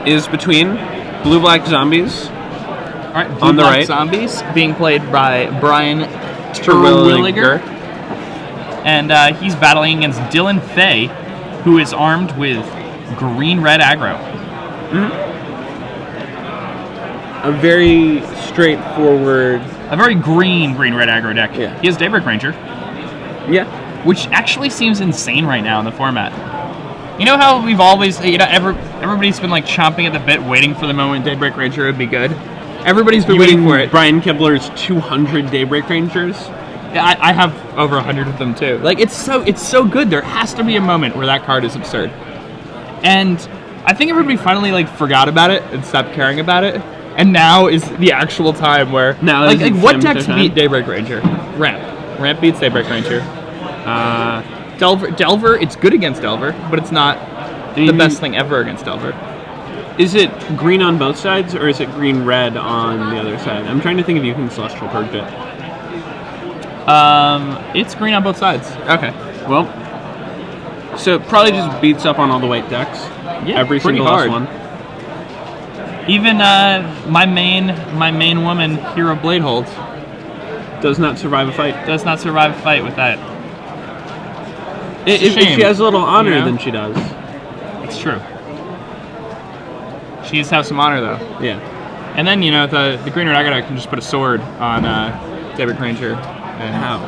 is between blue-black zombies. All right, on the right. Zombies, being played by Brian Terwilliger. And he's battling against Dylan Fay, who is armed with green-red aggro. A very straightforward... A very green-red aggro deck. Yeah. He has Daybreak Ranger. Yeah. Which actually seems insane right now in the format. You know how we've always... everybody's been, like, chomping at the bit, waiting for the moment Daybreak Ranger would be good? Everybody's been waiting for it. Brian Kibler's 200 Daybreak Rangers? Yeah, I have over 100 of them too. Like, it's so good. There has to be a moment where that card is absurd. And I think everybody finally, like, forgot about it and stopped caring about it. And now is the actual time where... Now like what decks beat Daybreak Ranger? Ramp. Ramp beats Daybreak Ranger. Delver, it's good against Delver, but it's not the best thing ever against Delver. Is it green on both sides, or is it green-red on the other side? I'm trying to think if you can Celestial Purge it. It's green on both sides. Okay. Well, so it probably just beats up on all the white decks. Yeah, every pretty single hard. one. Even my main woman, Hero Bladehold, does not survive a fight. Does not survive a fight with that. If she has a little honor, then she does. It's true. She needs to have some honor, though. Yeah. And then, the green red aggro can just put a sword on Daybreak Ranger. And how?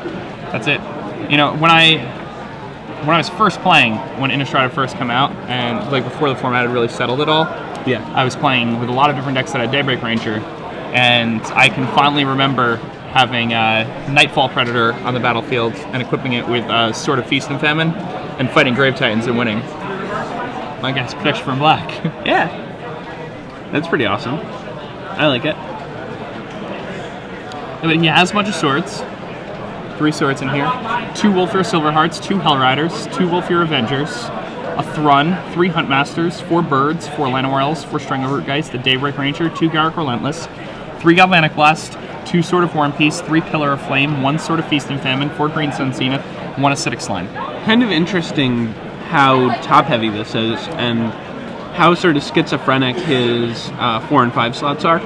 That's it. When I was first playing, when Innistrad had first come out, and like before the format had really settled it all, yeah, I was playing with a lot of different decks that had Daybreak Ranger, and I can fondly remember having Nightfall Predator on the battlefield and equipping it with Sword of Feast and Famine, and fighting Grave Titans and winning. My guy's protection from black. Yeah. That's pretty awesome. I like it. But he has a bunch of swords. 3 swords in here. 2 Wolfir Silverhearts, 2 Hellriders, 2 Wolfir Avengers, a Thrun, 3 Huntmasters, 4 Birds, 4 Llanowars, 4 Strangleroot Geist, the Daybreak Ranger, 2 Garruk Relentless, 3 Galvanic Blast, 2 Sword of War and Peace, 3 Pillar of Flame, 1 Sword of Feast and Famine, 4 Green Sun Zenith, 1 Acidic Slime. Kind of interesting how top-heavy this is, and how sort of schizophrenic his 4 and 5 slots are.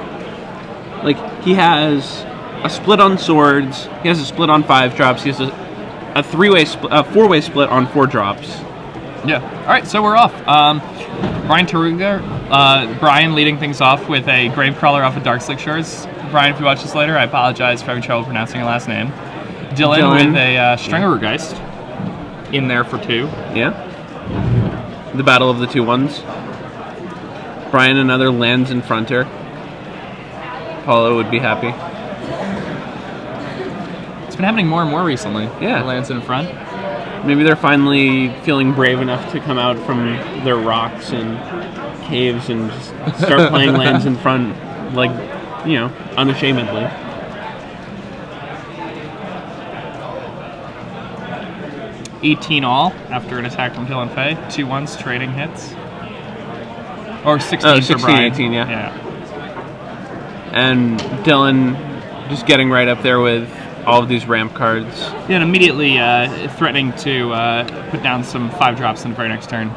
Like, he has a split on swords, he has a split on 5 drops, he has a 4-way split on 4 drops. Yeah. Alright, so we're off. Brian Terwilliger, Brian leading things off with a Gravecrawler off of Darkslick Shores. Brian, if you watch this later, I apologize for having trouble pronouncing your last name. Dylan with a Strangleroot Geist in there for 2. Yeah. The battle of the 2-1s. Brian another lands in fronter. Paulo would be happy. It's been happening more and more recently. Yeah. Lands in front. Maybe they're finally feeling brave enough to come out from their rocks and caves and just start playing lands in front, like, unashamedly. $18 all after an attack from Dylan Fay. 2-1s trading hits. Or 16 for Brian. 18, yeah. And Dylan just getting right up there with all of these ramp cards. Yeah, and immediately threatening to put down some 5 drops in the very next turn.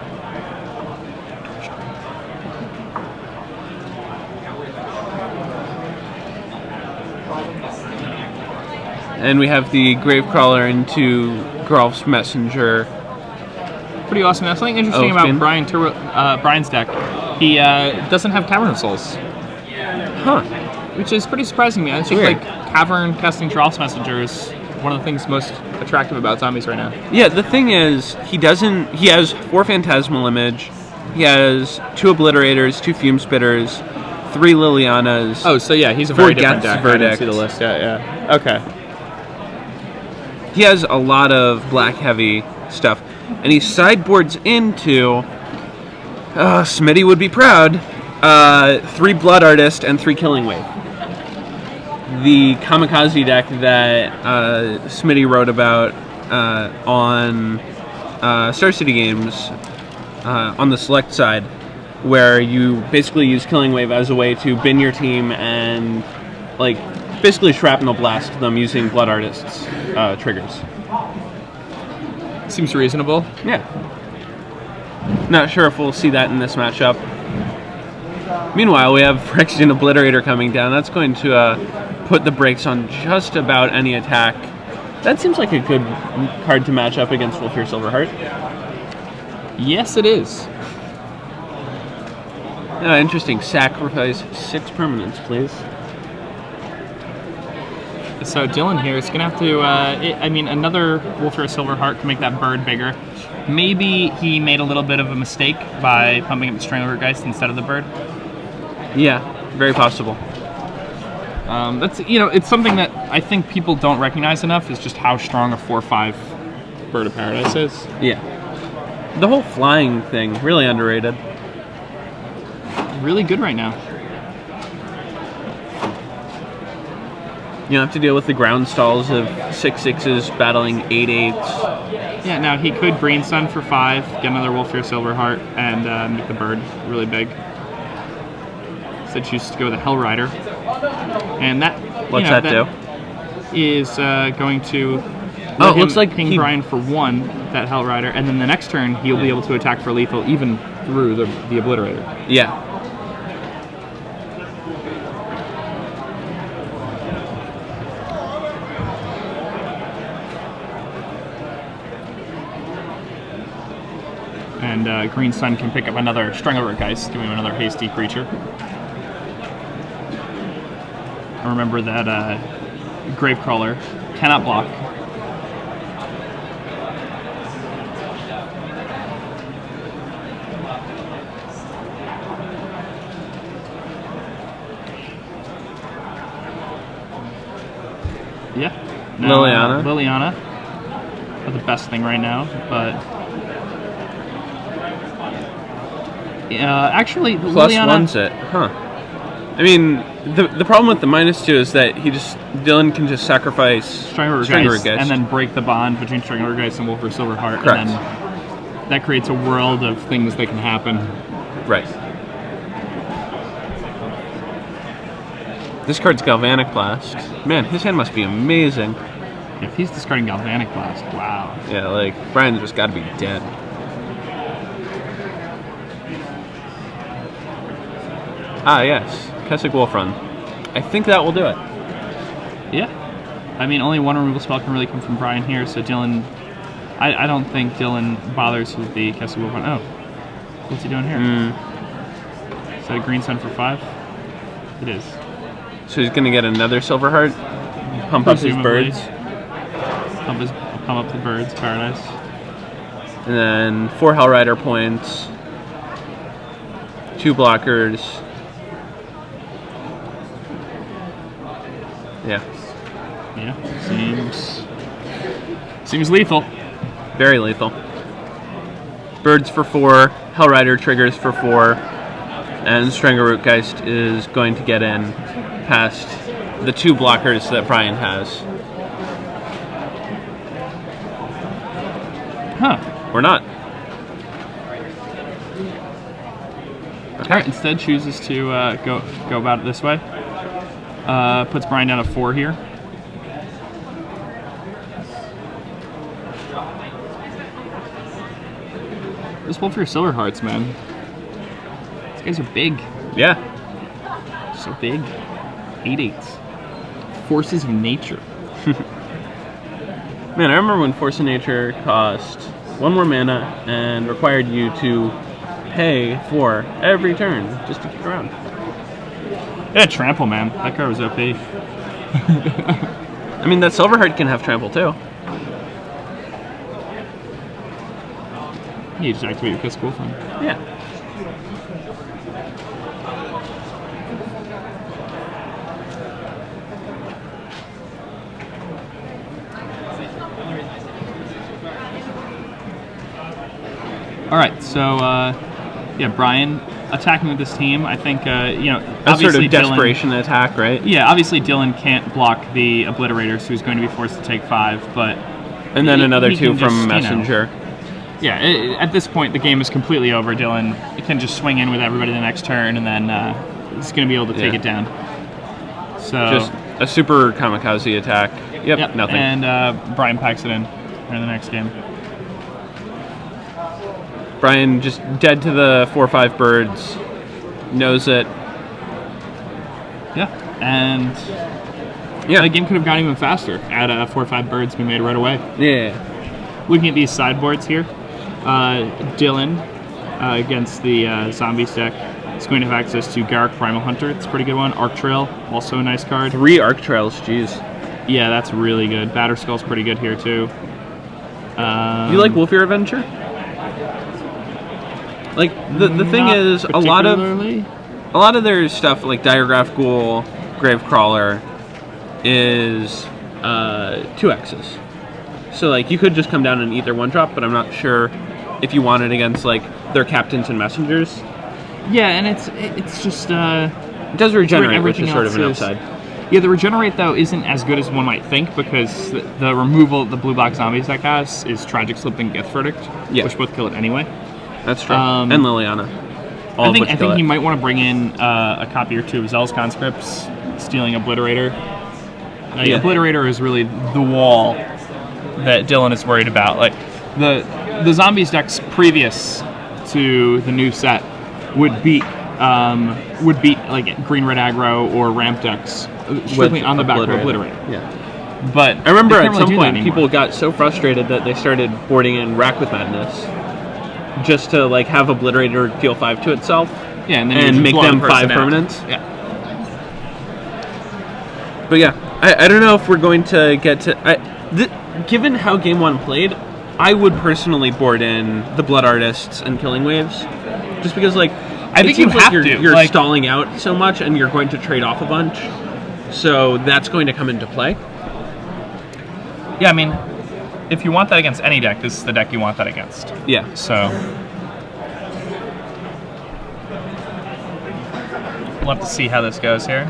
And we have the Gravecrawler into Grolf's Messenger. Pretty awesome. That's something interesting about Brian's deck. He doesn't have Cavern of Souls. Huh. Which is pretty surprising to me. I think like Cavern casting Grolf's Messenger is one of the things most attractive about zombies right now. Yeah, the thing is, he has 4 Phantasmal Image, he has 2 Obliterators, 2 Fume Spitters, 3 Lilianas. Oh, so yeah, he's a very different deck. Verdict. I didn't see the list. Yeah. Okay. He has a lot of black heavy stuff, and he sideboards into Smitty would be proud. 3 Blood Artist and 3 Killing Wave. The kamikaze deck that Smitty wrote about on Star City Games on the select side, where you basically use Killing Wave as a way to bin your team and basically shrapnel blast them using Blood Artist's triggers. Seems reasonable. Yeah. Not sure if we'll see that in this matchup. Meanwhile, we have Phyrexian Obliterator coming down. That's going to put the brakes on just about any attack. That seems like a good card to match up against Wolfir Silverheart. Yes, it is. Interesting. Sacrifice 6 permanents, please. So Dylan here is going to have to, another Wolfir Silverheart can make that bird bigger. Maybe he made a little bit of a mistake by pumping up the Stranglergeist instead of the bird. Yeah, very possible. That's it's something that I think people don't recognize enough, is just how strong a 4/5 Bird of Paradise is. Yeah. The whole flying thing, really underrated. Really good right now. You don't have to deal with the ground stalls of 6/6s battling 8/8s. Yeah, now he could Green Sun for 5, get another Wolfir Silverheart, and make the bird really big. So chooses to go with a Hellrider. And that... What's that do? Is going to... Oh, it looks like Ping Brian for 1, that Hellrider, and then the next turn he'll be able to attack for lethal even through the Obliterator. Yeah. And Green Sun can pick up another Stranglergeist, doing another hasty creature. Remember that Gravecrawler cannot block. Yeah. Now, Liliana. Not the best thing right now, but... actually, Plus Liliana... one's it. Huh. I mean, the problem with the -2 is that Dylan can just sacrifice Stranglergeist and then break the bond between Stranglergeist and Wolfir Silverheart. Correct. And then that creates a world of things that can happen. Right. This card's Galvanic Blast. Man, his hand must be amazing. If he's discarding Galvanic Blast, wow. Yeah, like, Brian's just gotta be dead. Ah, yes. Kessig Wolfrun. I think that will do it. Yeah. I mean, only one removal spell can really come from Brian here, so Dylan... I don't think Dylan bothers with the Kessig Wolfrun. Oh. What's he doing here? Is that a Green Sun for 5? It is. So he's gonna get another Silverheart? Pump up his birds? Pump up the birds, Paradise. And then 4 Hellrider points. 2 blockers. Yeah. Yeah, seems lethal. Very lethal. Birds for 4, Hellrider triggers for 4, and Stranglergeist is going to get in past the 2 blockers that Brian has. Huh. Or not. Okay. Alright, instead chooses to go about it this way. Puts Brian down to 4 here. Those Wolfir Silverhearts, man. These guys are big. Yeah. So big. 8/8s. Forces of nature. Man, I remember when Force of Nature cost 1 more mana and required you to pay for every turn just to keep around. Yeah, Trample, man. That card was OP. I mean, that Silverheart can have Trample too. You just activate your Kessig Wolfrun. Yeah. Alright, so, yeah, Brian attacking with this team, I think, That's obviously sort of desperation attack, right? Yeah, obviously Dylan can't block the Obliterator, so he's going to be forced to take 5, but... And then another he 2 from just, Messenger. Yeah, at this point, the game is completely over. Dylan can just swing in with everybody the next turn, and then he's going to be able to take it down. So just a super kamikaze attack. Yep, nothing. And Brian packs it in the next game. Brian just dead to the 4/5 birds. knows it. Yeah, and Yeah. the game could have gone even faster. Add 4 or 5 birds, be made right away. Yeah. Looking at these sideboards here, Dylan against the Zombies deck is going to have access to Garruk Primal Hunter. It's a pretty good one. Arc Trail, also a nice card. 3 Arc Trails, jeez. Yeah, that's really good. Batterskull's pretty good here too. You like Wolfear Avenger? Like the thing is, a lot of their stuff, like Diregraph Ghoul, Gravecrawler, is 2X's. So like you could just come down and eat their 1-drop, but I'm not sure if you want it against like their captains and messengers. Yeah, and it's just it does regenerate, which is sort of an upside. Yeah, the regenerate though isn't as good as one might think because the removal the blue black zombies deck has is Tragic Slip and Gith Verdict, which both kill it anyway. That's true. And Liliana. I think he might want to bring in a copy or 2 of Zell's Conscripts, stealing Obliterator. Obliterator is really the wall that Dylan is worried about. Like the zombies decks previous to the new set would beat like green red aggro or ramp decks strictly on the back of Obliterator. Yeah. But I remember at some point people got so frustrated that they started boarding in Rack with Madness just to like have Obliterator deal 5 to itself. Yeah, and then make them 5 permanents. Yeah. But yeah, I don't know if we're going to get to. Given how Game 1 played, I would personally board in the Blood Artists and Killing Waves, just because like I think you have to. You're like, stalling out so much, and you're going to trade off a bunch, so that's going to come into play. Yeah, I mean, if you want that against any deck, this is the deck you want that against. Yeah. So we'll have to see how this goes here.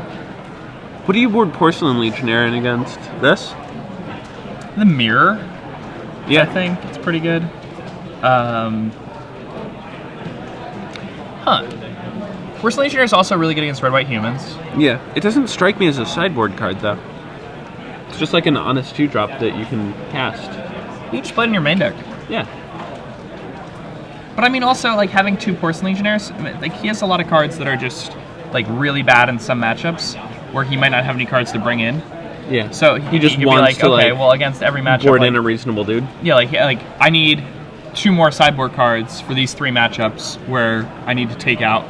What do you board Porcelain Legionnaire in against? This? The Mirror. Yeah. I think it's pretty good. Porcelain Legionnaire is also really good against red-white humans. Yeah. It doesn't strike me as a sideboard card, though. It's just like an honest 2-drop that you can cast. You can just play it in your main deck. Yeah. But I mean, also, like, having 2 Porcelain Legionnaires, like, he has a lot of cards that are just, like, really bad in some matchups, where he might not have any cards to bring in. Yeah. So he just wants to, okay, well, against every matchup, board in a reasonable dude. Yeah, like I need 2 more sideboard cards for these 3 matchups where I need to take out,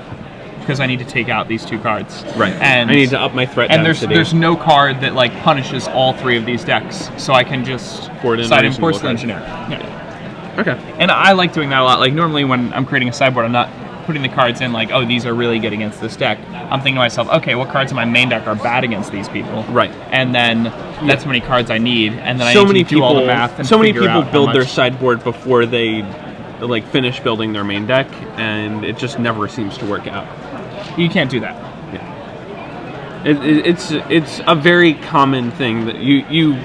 because I need to take out these 2 cards. Right. And I need to up my threat. And there's no card that like punishes all 3 of these decks, so I can just side in Porcelain Legionnaire. Yeah. Okay. And I like doing that a lot. Like normally when I'm creating a sideboard, I'm not putting the cards in like, oh, these are really good against this deck. I'm thinking to myself, okay, what cards in my main deck are bad against these people? Right. And then that's how many cards I need, and then I need to do all the math and so many people build their much. Sideboard before they like finish building their main deck, and it just never seems to work out. You can't do that. Yeah. It's a very common thing that you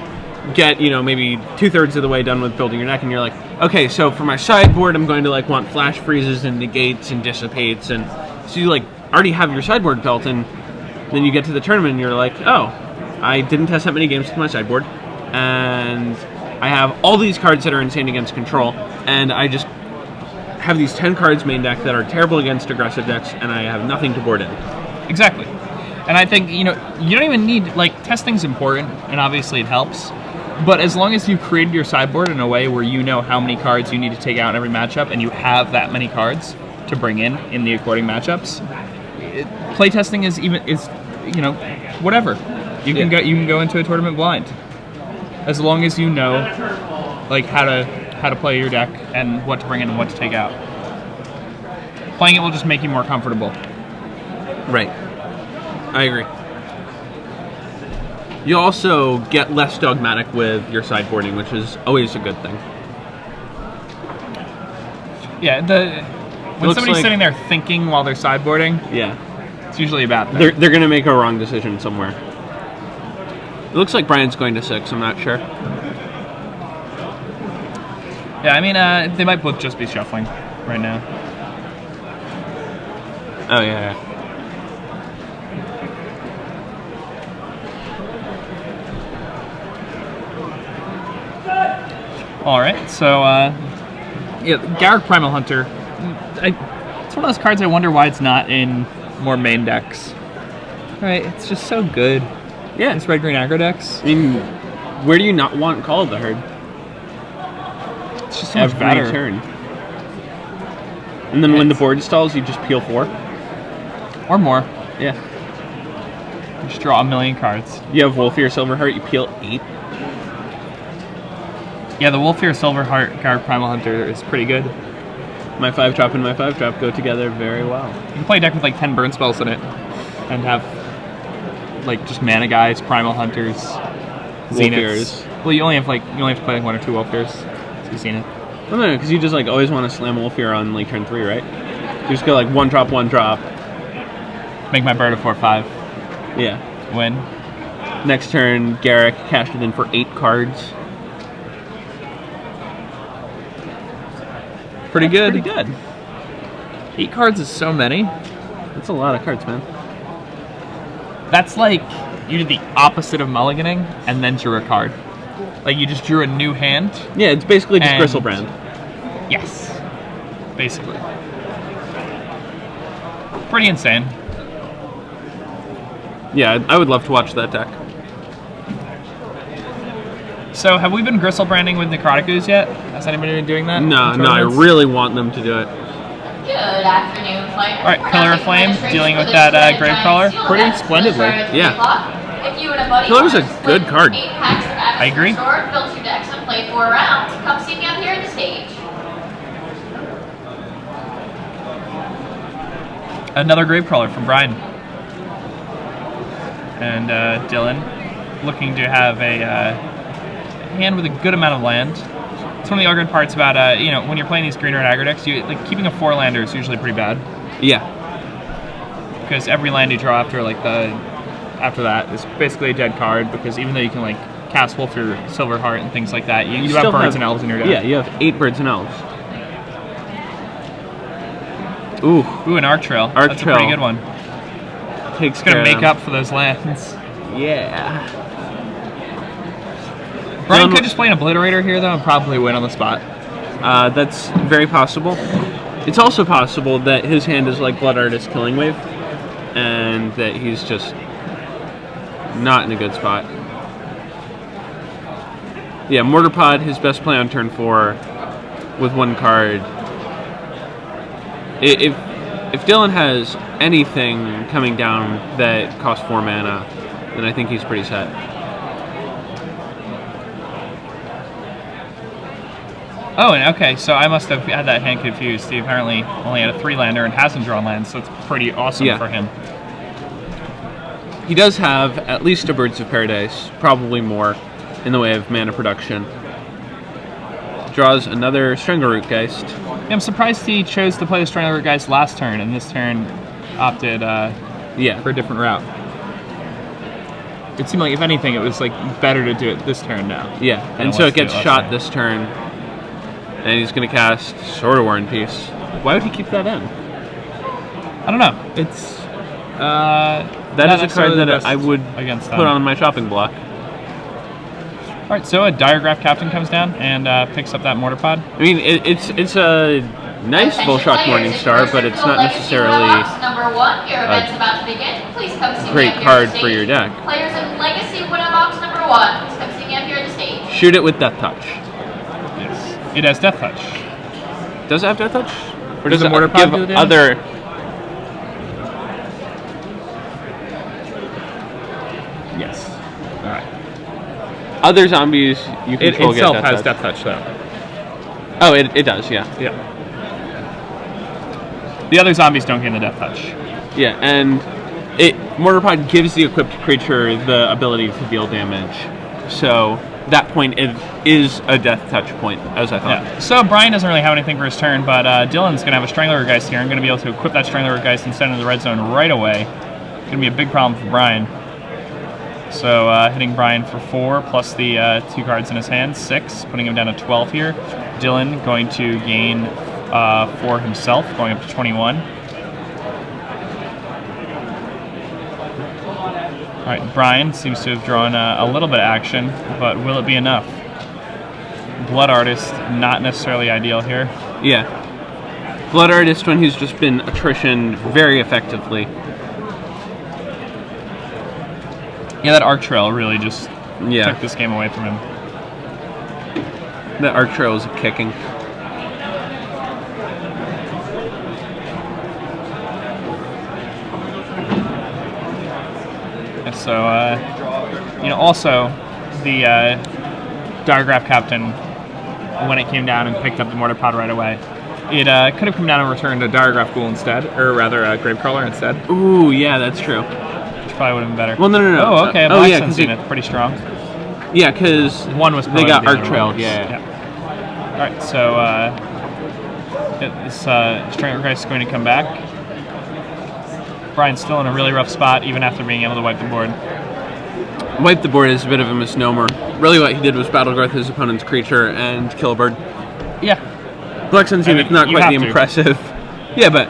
get, maybe 2/3 of the way done with building your deck, and you're like, okay, so for my sideboard, I'm going to like want flash freezes and negates and dissipates, and so you like already have your sideboard built, and then you get to the tournament, and you're like, oh, I didn't test that many games with my sideboard, and I have all these cards that are insane against control, and I just have these 10 cards main deck that are terrible against aggressive decks, and I have nothing to board in. Exactly. And I think, you don't even need, like, testing's important, and obviously it helps. But as long as you've created your sideboard in a way where you know how many cards you need to take out in every matchup, and you have that many cards to bring in the according matchups, playtesting is whatever. You can go into a tournament blind, as long as you know, like, how to play your deck and what to bring in and what to take out. Playing it will just make you more comfortable. Right. I agree. You also get less dogmatic with your sideboarding, which is always a good thing. Yeah, when somebody's sitting there thinking while they're sideboarding, it's usually a bad thing. They're going to make a wrong decision somewhere. It looks like Brian's going to 6, I'm not sure. Yeah, I mean, they might both just be shuffling right now. Oh, yeah. All right, so Garruk Primal Hunter. It's one of those cards I wonder why it's not in more main decks. Alright, it's just so good. Yeah. This red-green aggro decks. I mean, where do you not want Call of the Herd? It's just so much better. Turn. And then when the board stalls, you just peel 4. Or more. Yeah. You just draw a million cards. You have Wolfir Silverheart, you peel 8. Yeah, the Wolfir Silverheart Garg Primal Hunter is pretty good. My 5-drop and my 5-drop go together very well. You can play a deck with like 10 burn spells in it, and have like just mana guys, Primal Hunters, Zeniths. Well, you only have to play like 1 or 2 Wolfirs. So you've seen it. Well, no, because you just like always want to slam Wolfir on like turn 3, right? You just go like 1-drop, 1-drop. Make my bird a 4/5. Yeah. Win. Next turn, Garrick cashed it in for 8 cards. Pretty good. Pretty good. 8 cards is so many. That's a lot of cards, man. That's like you did the opposite of mulliganing and then drew a card. Like you just drew a new hand. Yeah, it's basically just Gristlebrand. Yes. Basically. Pretty insane. Yeah, I would love to watch that deck. So, have we been Gristlebranding with Necrotic Ooze yet? Has anybody been doing that? No, I really want them to do it. Good afternoon, players. Alright, Pillar of Flame, dealing with that Gravecrawler. Pretty splendidly. Yeah. If you and a buddy Pillar's a good card. I agree. Build 2 decks and play 4 rounds. Come see me up here at the stage. Another Gravecrawler from Brian. And Dylan, looking to have a hand with a good amount of land. It's one of the argument parts about when you're playing these green red aggro decks, keeping a 4-lander is usually pretty bad. Yeah. Because every land you draw after after that is basically a dead card. Because even though you can like cast Wolfir Silverheart and things like that, you have birds and elves in your deck. Yeah, you have 8 birds and elves. Ooh, an Arc Trail. That's a pretty good one. It's gonna make up for those lands. Yeah. Brian could just play an Obliterator here, though, and probably win on the spot. That's very possible. It's also possible that his hand is like Blood Artist Killing Wave, and that he's just not in a good spot. Yeah, Mortar Pod, his best play on turn 4, with 1 card. If Dylan has anything coming down that costs 4 mana, then I think he's pretty set. Oh, and okay, so I must have had that hand confused. He apparently only had a 3-lander and hasn't drawn lands, so it's pretty awesome for him. He does have at least a Birds of Paradise, probably more, in the way of mana production. Draws another Strangleroot Geist. Yeah, I'm surprised he chose to play the Strangleroot Geist last turn, and this turn opted for a different route. It seemed like, if anything, it was like better to do it this turn now. Yeah, and so it gets shot this turn. And he's going to cast Sword of War and Peace. Why would he keep that in? I don't know. It's that is a card that I would put on my shopping block. All right, so a Diregraph Captain comes down and picks up that Mortar Pod. I mean, it's a nice Volshock Morningstar, but it's not necessarily a great card for your deck. Players in Legacy Winterbox number 1, please come see me up here at the stage. Shoot it with Death Touch. It has Death Touch. Does it have Death Touch? Or does it Mortar Pod give other... Yes. Alright. Other zombies you control it itself get has Death Touch, though. Oh, it does, yeah. Yeah. The other zombies don't gain the Death Touch. Yeah, and Mortar Pod gives the equipped creature the ability to deal damage. So... that point is a Death Touch point, as I thought. Yeah. So Brian doesn't really have anything for his turn, but Dylan's going to have a Strangleroot Geist here. I'm going to be able to equip that Strangleroot Geist and send it into the red zone right away. It's going to be a big problem for Brian. So hitting Brian for 4, plus the 2 cards in his hand, 6, putting him down to 12 here. Dylan going to gain 4 himself, going up to 21. All right, Brian seems to have drawn a little bit of action, but will it be enough? Blood Artist, not necessarily ideal here. Yeah. Blood Artist when he's just been attrition very effectively. Yeah, that Arc Trail really just Yeah. took this game away from him. The Arc Trail is kicking. And so, also the Diregraph Captain, when it came down and picked up the Mortar Pod right away, it could have come down and returned a Diregraph Ghoul instead, or rather a Gravecrawler instead. Ooh, yeah, that's true. Which probably would have been better. Well, no. Oh, okay, Oh, Black yeah, Sun's 'cause unit, pretty strong. Yeah, because One was they got promoted, the Arc other Trail. one was- Yeah. Alright, so this Strangler is going to come back. Brian's still in a really rough spot, even after being able to wipe the board. Wipe the board is a bit of a misnomer. Really, what he did was battle growth his opponent's creature and kill a bird. Yeah. Black Sun's unit's not you quite the have to. impressive. Yeah, but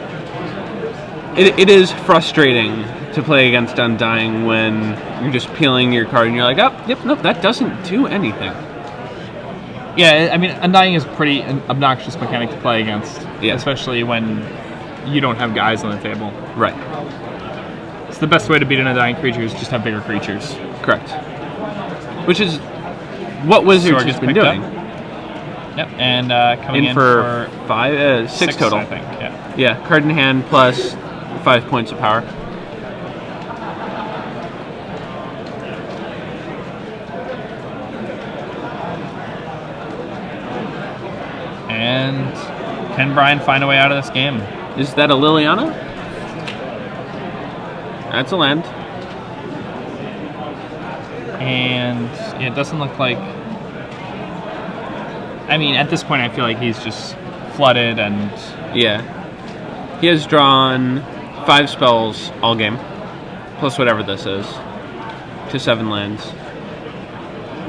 it is frustrating to play against Undying when you're just peeling your card and you're like, oh, yep, nope, that doesn't do anything. Yeah, I mean, Undying is a pretty obnoxious mechanic to play against, Yeah. especially when you don't have guys on the table. Right. It's the best way to beat an Undying creature is just have bigger creatures. Correct. Which is what Wizards Sword has gets been picked doing. up. Yep, and coming in for six total. I think, yeah. Yeah, card in hand plus 5 points of power. And can Brian find a way out of this game? Is that a Liliana? That's a land. And it doesn't look like... I mean, at this point, I feel like he's just flooded and... Yeah. He has drawn 5 spells all game, plus whatever this is, to 7 lands.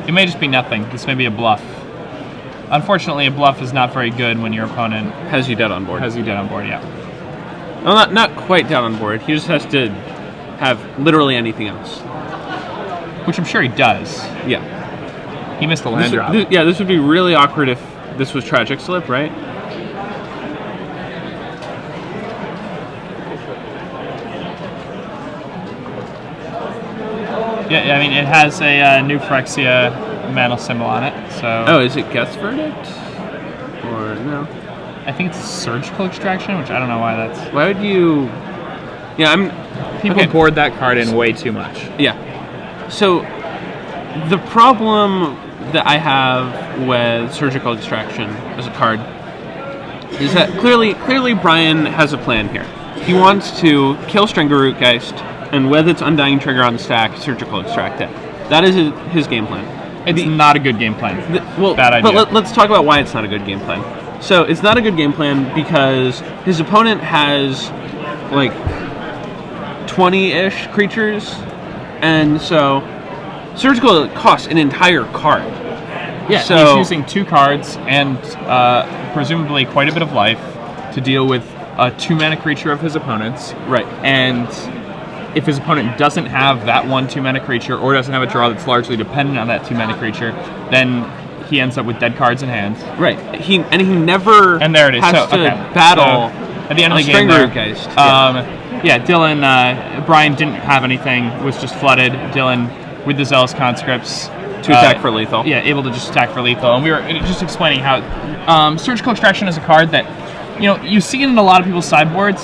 It may just be nothing. This may be a bluff. Unfortunately, a bluff is not very good when your opponent Has you dead on board. has you dead on board, yeah. Well, not quite dead on board. He just has to have literally anything else. Which I'm sure he does. Yeah. He missed the land drop. This would be really awkward if this was Tragic Slip, right? Yeah, I mean, it has a new Phyrexia mana symbol on it, so... Oh, is it Guess Verdict? Or no? I think it's Surgical Extraction, which I don't know why that's... Why would you... Yeah, People okay. board that card in way too much. Yeah. So, the problem that I have with Surgical Extraction as a card is that clearly Brian has a plan here. He wants to kill Stranglerootgeist, and with its Undying trigger on the stack, Surgical Extract it. That is his game plan. It's not a good game plan. Bad idea. But let's talk about why it's not a good game plan. So, it's not a good game plan because his opponent has, like, 20-ish creatures, and so Surgical costs an entire card. Yeah, so, he's using 2 cards and presumably quite a bit of life to deal with a 2-mana creature of his opponent's. Right. And if his opponent doesn't have that one 2-mana creature or doesn't have a draw that's largely dependent on that 2-mana creature, then he ends up with dead cards in hand. Right. He never And there it is. has So, to okay. battle So, at the end of the game there, Stranglerootgeist. Dylan, Brian didn't have anything, was just flooded. Dylan, with the Zealous Conscripts, to attack for lethal. Yeah, able to just attack for lethal. And we were just explaining how Surgical Extraction is a card that, you see it in a lot of people's sideboards.